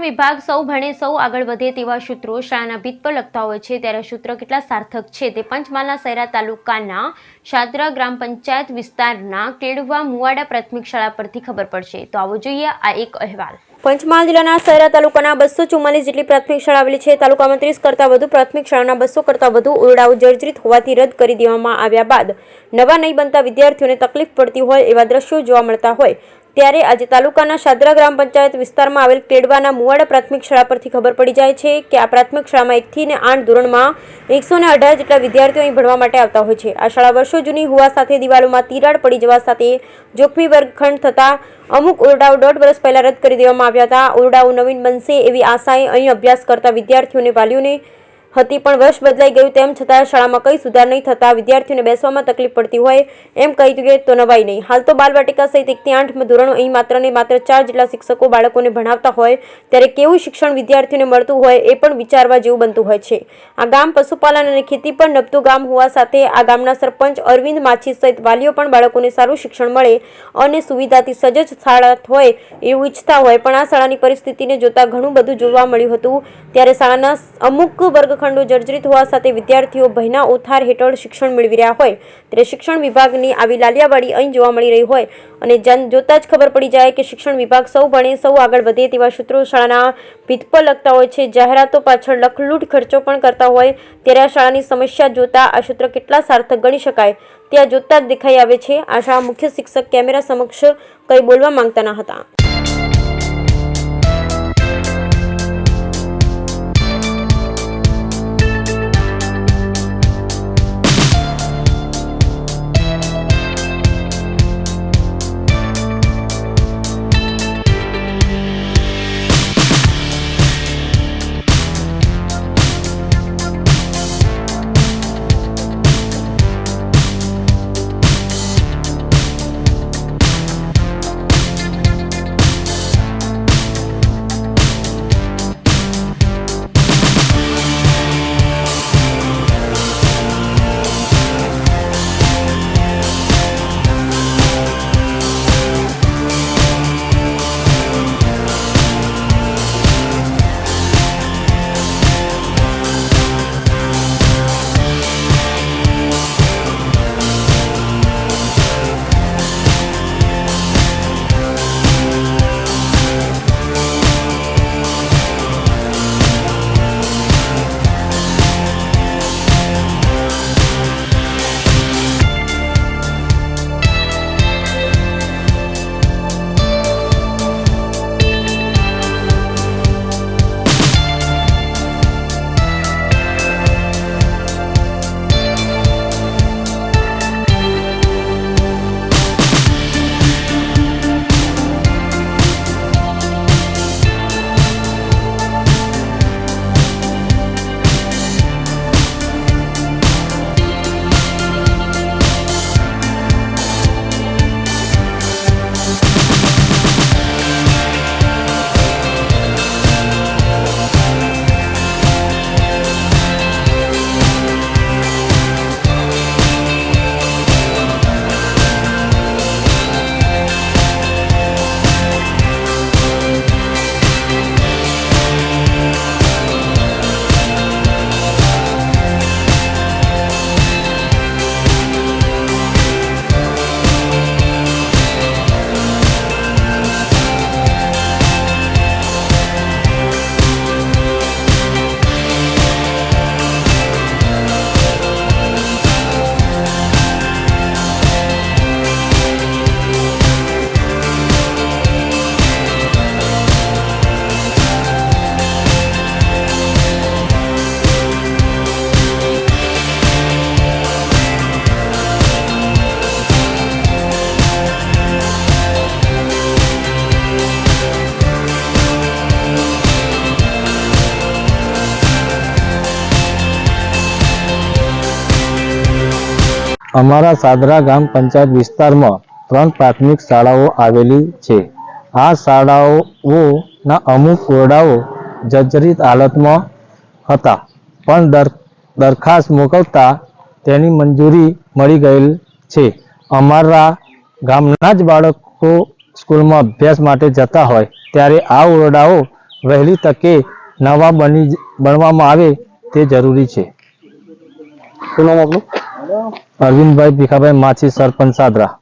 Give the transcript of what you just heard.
શિક્ષણ વિભાગ સૌ ભણે સૌ આગળ વધે તેવા સૂત્રો શાળાના ભીત પર લખતા હોય છે, ત્યારે સૂત્રો કેટલા સાર્થક છે તે પંચમહાલના સૈરા તાલુકાના શાદરા ગ્રામ પંચાયત વિસ્તારના કેડવા મુવાડા પ્રાથમિક શાળા પરથી ખબર પડશે। તો આવો જોઈએ આ એક અહેવાલ। પંચમહાલ જિલ્લાના સૈરા તાલુકાના 244 જેટલી પ્રાથમિક શાળા આવેલી છે। તાલુકામાં 30 કરતાં વધુ પ્રાથમિક શાળાના 200 કરતાં વધુ ઓરડાઓ જર્જરિત હોવાથી રદ કરી દેવામાં આવ્યા બાદ નવા નહીં બનતા વિદ્યાર્થીઓને તકલીફ પડતી હોય એવા દ્રશ્યો જોવા મળતા હોય, ત્યારે આજે તાલુકાના શાદરા ગ્રામ પંચાયત વિસ્તારમાં આવેલ કેડવાના મુવાડા પ્રાથમિક શાળા પરથી ખબર પડી જાય છે કે આ પ્રાથમિક શાળામાં 1 થી 8 ધોરણમાં 118 જેટલા વિદ્યાર્થીઓ અહીં ભણવા માટે આવતા હોય છે। આ શાળા વર્ષો જૂની હોવા સાથે દિવાલોમાં તિરાડ પડી જવા સાથે જોખમી વર્ગખંડ થતા અમુક ઓરડાઓ 1.5 વર્ષ પહેલા રદ કરી દેવામાં આવ્યા હતા। ઓરડાઓ નવીન બનશે એવી આશાએ અહીં અભ્યાસ કરતા વિદ્યાર્થીઓને વાલીઓને હતી, પણ વર્ષ બદલાઈ ગયું તેમ છતાં શાળામાં કંઈ સુધાર નહીં થતાં વિદ્યાર્થીઓને બેસવામાં તકલીફ પડતી હોય એમ કહી દઈએ તો નવાઈ નહીં। હાલ તો બાલવાટિકા સહિત 1 થી 8 ધોરણો અહીં માત્ર 4 જેટલા શિક્ષકો બાળકોને ભણાવતા હોય, ત્યારે કેવું શિક્ષણ વિદ્યાર્થીઓને મળતું હોય એ પણ વિચારવા જેવું બનતું હોય છે। આ ગામ પશુપાલન અને ખેતી પર નભતું ગામ હોવા સાથે આ ગામના સરપંચ અરવિંદ માછી સહિત વાલીઓ પણ બાળકોને સારું શિક્ષણ મળે અને સુવિધાથી સજ્જ શાળા હોય એવું ઈચ્છતા હોય, પણ આ શાળાની પરિસ્થિતિને જોતા ઘણું બધું જોવા મળ્યું હતું। ત્યારે શાળાના અમુક વર્ગખંડો જર્જરિત હોવા સાથે વિદ્યાર્થીઓ ભયના ઓથાર હેઠળ શિક્ષણ મેળવી રહ્યા હોય, ત્યારે શિક્ષણ વિભાગની આવી લાલિયાવાડી અહીં જોવા મળી રહી હોય અને જોતા જ ખબર પડી જાય કે શિક્ષણ વિભાગ સૌ ભણે સૌ આગળ વધે તેવા સૂત્રો શાળાના ભીત પર લખતા હોય છે, જાહેરાતો પાછળ લખલૂટ ખર્ચો પણ કરતા હોય, ત્યારે આ શાળાની સમસ્યા જોતા આ સૂત્ર કેટલા સાર્થક ગણી શકાય તે જોતા જ દેખાઈ આવે છે। આ શાળા મુખ્ય શિક્ષક કેમેરા સમક્ષ કંઈ બોલવા માંગતા ન હતા। અમારા સાદરા ગામ પંચાયત વિસ્તારમાં 3 પ્રાથમિક શાળાઓ આવેલી છે। આ શાળાઓના અમુક ઓરડાઓ જર્જરિત હાલતમાં હતા, પણ દરખાસ્ત મોકલતા તેની મંજૂરી મળી ગયેલ છે। અમારા ગામના જ બાળકો સ્કૂલમાં અભ્યાસ માટે જતા હોય ત્યારે આ ઓરડાઓ વહેલી તકે નવા બનવામાં આવે તે જરૂરી છે. શું નામ આપનું? અરવિંદભાઈ ભીખાભાઈ માછી, સરપંચ સાદરા.